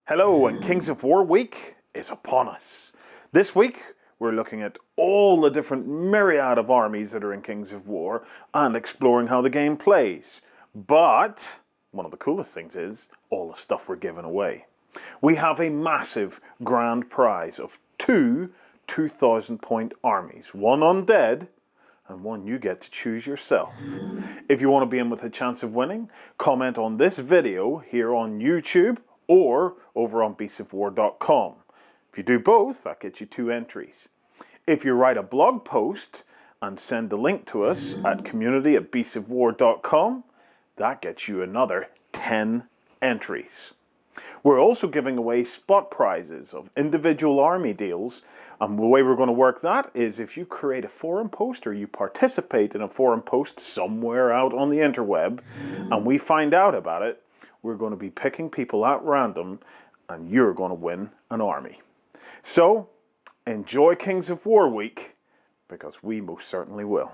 Hello, and Kings of War week is upon us. This week, we're looking at all the different myriad of armies that are in Kings of War and exploring how the game plays. But one of the coolest things is all the stuff we're giving away. We have a massive grand prize of two 2,000 point armies, one undead and one you get to choose yourself. If you want to be in with a chance of winning, comment on this video here on YouTube or over on beastsofwar.com. If you do both, that gets you 2 entries. If you write a blog post and send the link to us at community@beastsofwar.com, that gets you another 10 entries. We're also giving away spot prizes of individual army deals, and the way we're going to work that is if you create a forum post or you participate in a forum post somewhere out on the interweb and we find out about it, we're going to be picking people at random and you're going to win an army. So, enjoy Kings of War week, because we most certainly will.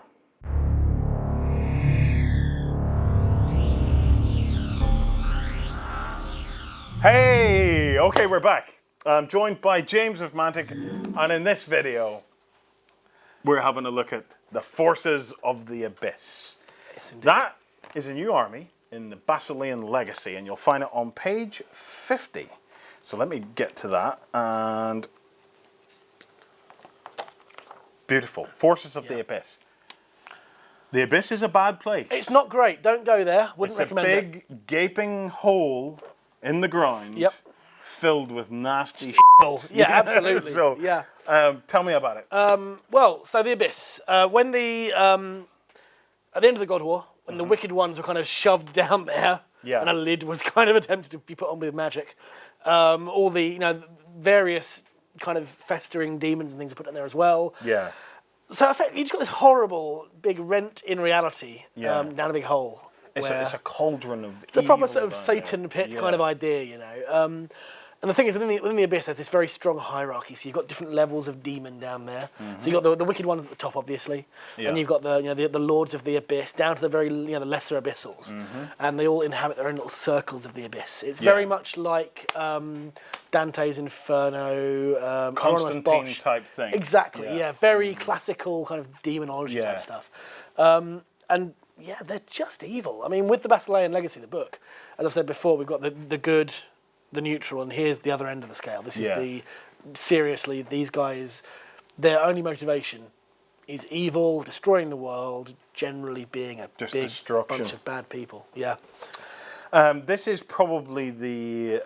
Hey! Okay, we're back. I'm joined by James of Mantica, and in this video, we're having a look at the Forces of the Abyss. Yes, indeed. That is a new army in the Basilean Legacy, and you'll find it on page 50. So let me get to that, and beautiful. Forces of the Abyss. The Abyss is a bad place. It's not great. Don't go there. Wouldn't recommend it. It's a big gaping hole in the ground. Yep. Filled with nasty shit. Yeah, absolutely. So, yeah. Tell me about it. Well, so the Abyss. When the at the end of the God War, when the wicked ones were kind of shoved down there, and a lid was kind of attempted to be put on with magic, all the various kind of festering demons and things are put in there as well. Yeah. So effectively, you just got this horrible big rent in reality down a big hole. It's a cauldron of It's a proper sort of Satan pit kind of idea, And the thing is, within the Abyss, there's this very strong hierarchy. So you've got different levels of demon down there. So you've got the wicked ones at the top, obviously, and you've got the Lords of the Abyss down to the very the lesser abyssals, and they all inhabit their own little circles of the Abyss. It's very much like Dante's Inferno, Constantine type thing. Exactly, very classical kind of demonology type stuff, and. Yeah, they're just evil. I mean, with the Basilean Legacy, the book, as I've said before, we've got the good, the neutral, and here's the other end of the scale. This is seriously, these guys, their only motivation is evil, destroying the world, generally being a big destruction. Bunch of bad people. Yeah. This is probably the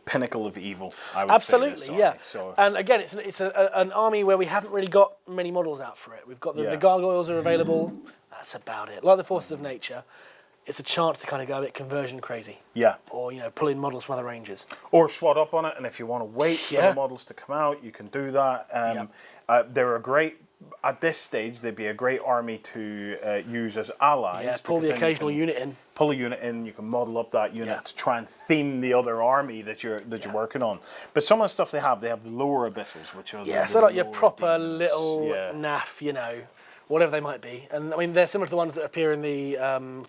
pinnacle of evil, I would say. Yeah. So. And again, it's an army where we haven't really got many models out for it. We've got the gargoyles are available. That's about it. Like the Forces of Nature, it's a chance to kind of go a bit conversion crazy. Yeah. Or pull in models from other ranges. Or swat up on it, and if you want to wait for the models to come out, you can do that. They're a great. At this stage, they'd be a great army to use as allies. Yeah, pull the occasional unit in. Pull a unit in, you can model up that unit to try and theme the other army that you're working on. But some of the stuff they have the lower abyssals, which are so like your proper little naff, whatever they might be. And I mean, they're similar to the ones that appear in the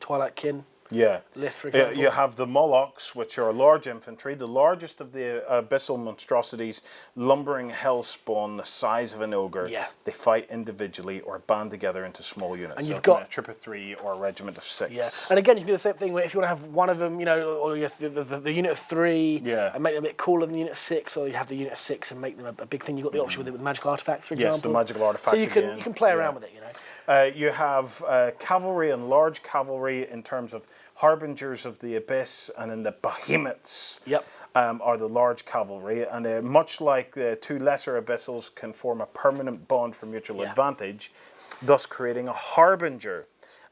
Twilight Kin. Lift, for example. You have the Molochs, which are large infantry, the largest of the abyssal monstrosities, lumbering hellspawn the size of an ogre. They fight individually or band together into small units. And you've got a troop of 3 or a regiment of 6. And again, you can do the same thing where if you want to have one of them, or the unit of 3 and make them a bit cooler than the unit of 6, or you have the unit of 6 and make them a big thing. You've got the option with it with magical artifacts, for example. Yes, the magical artifacts. So you can play around with it, You have cavalry and large cavalry in terms of harbingers of the abyss, and then the behemoths are the large cavalry, and much like the 2 lesser abyssals can form a permanent bond for mutual advantage, thus creating a harbinger.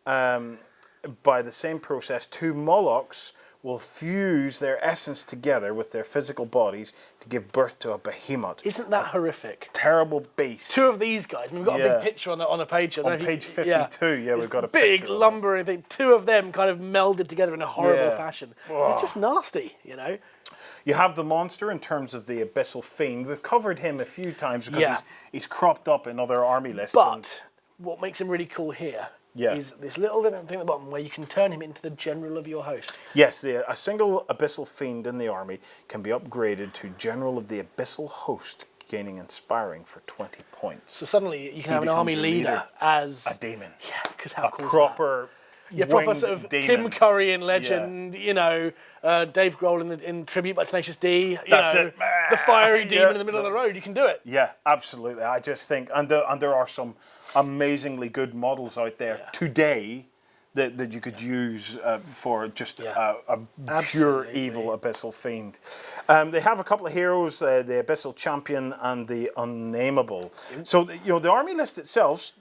By the same process, 2 Molochs will fuse their essence together with their physical bodies to give birth to a behemoth. Isn't that horrific? Terrible beast. 2 of these guys. I mean, we've got a big picture on the page. On page 52, we've got a picture. Big lumbering thing. 2 of them kind of melded together in a horrible fashion. It's just nasty, You have the monster in terms of the Abyssal Fiend. We've covered him a few times because he's cropped up in other army lists. But what makes him really cool here Yeah. is this little thing at the bottom where you can turn him into the general of your host. Yes, a single Abyssal Fiend in the army can be upgraded to General of the Abyssal Host, gaining Inspiring for 20 points. So suddenly you can have an becomes army your leader leader. as... A demon. Yeah, because how A cool proper is that? Yeah, proper winged sort of demon. Tim Curry in Legend, you know, Dave Grohl in Tribute by Tenacious D, That's know, it. the fiery demon Yeah. in the middle of the road. You can do it. Yeah, absolutely. I just think, and there are some amazingly good models out there today that you could use for just a pure Absolutely. evil Abyssal Fiend. They have a couple of heroes, the Abyssal Champion and the Unnameable. So, the army list itself's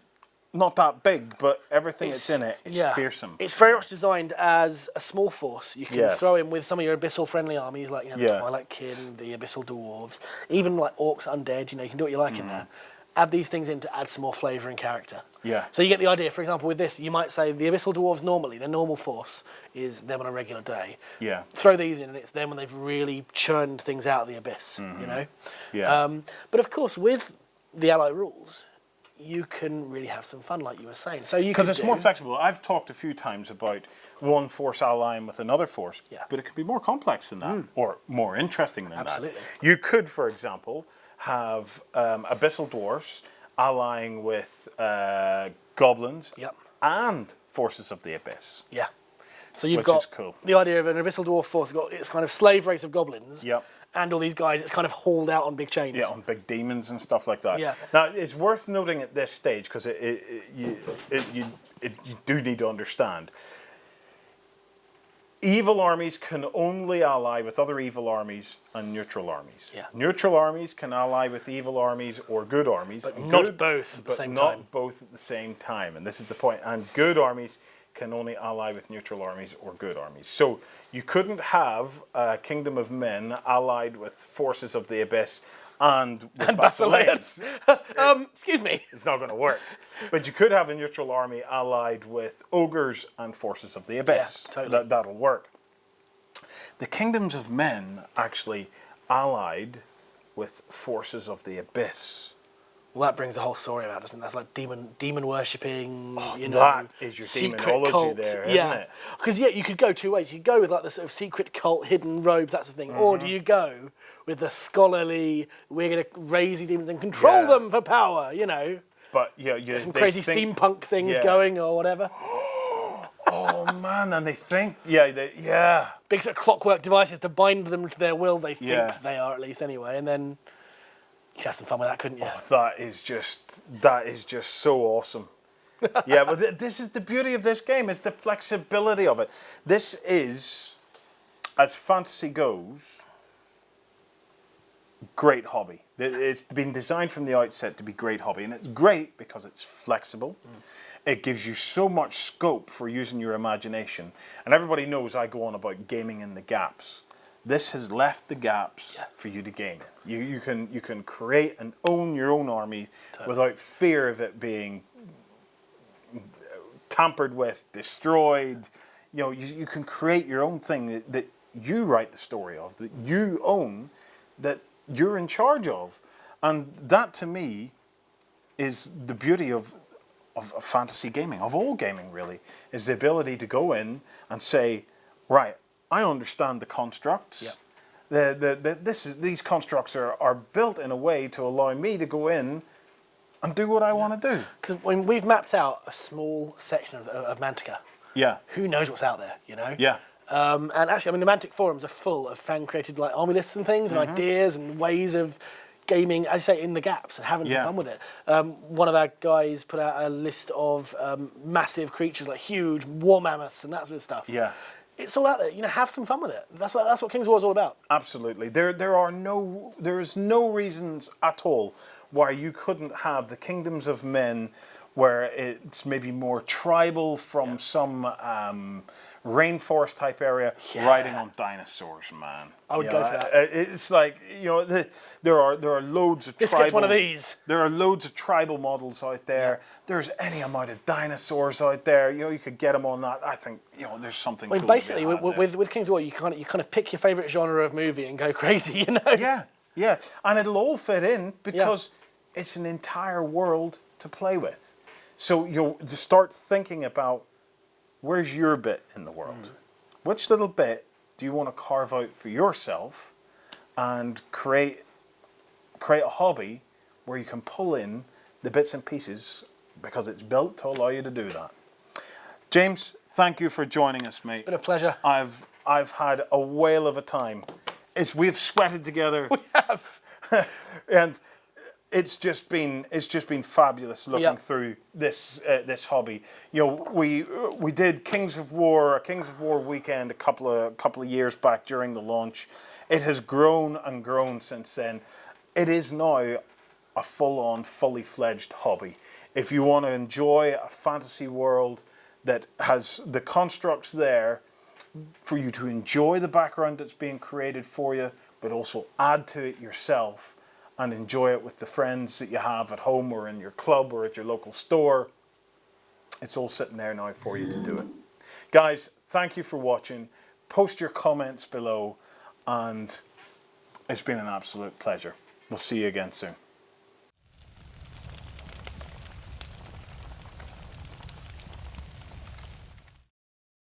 not that big, but everything that's in it is fearsome. It's very much designed as a small force. You can throw in with some of your Abyssal-friendly armies, like the Twilight Kin, the Abyssal Dwarves, even like Orcs, Undead, you can do what you like in there. Add these things in to add some more flavour and character. Yeah. So you get the idea. For example, with this, you might say the Abyssal Dwarves normally, their normal force is them on a regular day. Yeah. Throw these in and it's them when they've really churned things out of the abyss, you know? Yeah. But of course, with the Ally rules, you can really have some fun, like you were saying. So you because it's more flexible. I've talked a few times about one force allying with another force, but it can be more complex than that, or more interesting than that. You could, for example, have Abyssal Dwarfs allying with Goblins and Forces of the Abyss. Yeah. So you've which got is cool. the idea of an Abyssal Dwarf force, got its kind of slave race of goblins. Yep. And all these guys, it's kind of hauled out on big chains. Yeah, on big demons and stuff like that. Yeah. Now, it's worth noting at this stage, because you do need to understand, evil armies can only ally with other evil armies and neutral armies. Yeah. Neutral armies can ally with evil armies or good armies. But not both at the same time. Not both at the same time, and this is the point. And good armies can only ally with neutral armies or good armies. So you couldn't have a Kingdom of Men allied with Forces of the Abyss and Basileans. Excuse me. It's not going to work. But you could have a neutral army allied with Ogres and Forces of the Abyss. Yeah, totally. That'll work. The Kingdoms of Men actually allied with Forces of the Abyss. Well, that brings the whole story about, doesn't it? That's like demon worshipping. That is your demonology cult. there, isn't it? Because you could go two ways. You could go with like the sort of secret cult, hidden robes, that sort of thing, or do you go with the scholarly? We're going to raise these demons and control them for power. But There's some crazy steampunk things going or whatever. Oh man, and they think, big sort of clockwork devices to bind them to their will. They think they are, at least anyway, and then. You could have some fun with that, couldn't you? Oh, that is just so awesome. Yeah, but this is the beauty of this game, is the flexibility of it. This is, as fantasy goes, great hobby. It's been designed from the outset to be great hobby, and it's great because it's flexible. It gives you so much scope for using your imagination. And everybody knows I go on about gaming in the gaps. This has left the gaps for you to game in. You can create and own your own army without fear of it being tampered with, destroyed. You can create your own thing that you write the story of, that you own, that you're in charge of. And that, to me, is the beauty of fantasy gaming, of all gaming really, is the ability to go in and say, right, I understand the constructs. These constructs are built in a way to allow me to go in and do what I want to do. Because when we've mapped out a small section of Mantica, who knows what's out there, And actually, the Mantic forums are full of fan-created army lists and things, and ideas and ways of gaming, as you say, in the gaps and having some fun with it. One of our guys put out a list of massive creatures, like huge war mammoths and that sort of stuff. Yeah. It's all out there. Have some fun with it. That's what King's War is all about. Absolutely. There is no reasons at all why you couldn't have the Kingdoms of Men, where it's maybe more tribal from some rainforest type area, riding on dinosaurs, man. I would go for that. It's like there are loads of This tribal. gets one of these. There are loads of tribal models out there. There's any amount of dinosaurs out there. You could get them on that. I think there's something. Cool basically, with King's War, you kind of pick your favourite genre of movie and go crazy. Yeah, and it'll all fit in because it's an entire world to play with. So you'll just start thinking about, where's your bit in the world? Which little bit do you want to carve out for yourself and create a hobby where you can pull in the bits and pieces because it's built to allow you to do that. James, thank you for joining us, mate. It's been a pleasure. I've had a whale of a time. We've sweated together. We have. And it's just been fabulous looking through this hobby. You know, we did a Kings of War weekend a couple of years back during the launch. It has grown and grown since then. It is now a full-on, fully fledged hobby. If you want to enjoy a fantasy world that has the constructs there for you to enjoy the background that's being created for you, but also add to it yourself and enjoy it with the friends that you have at home or in your club or at your local store, it's all sitting there now for you to do it. Guys, thank you for watching. Post your comments below, and it's been an absolute pleasure. We'll see you again soon.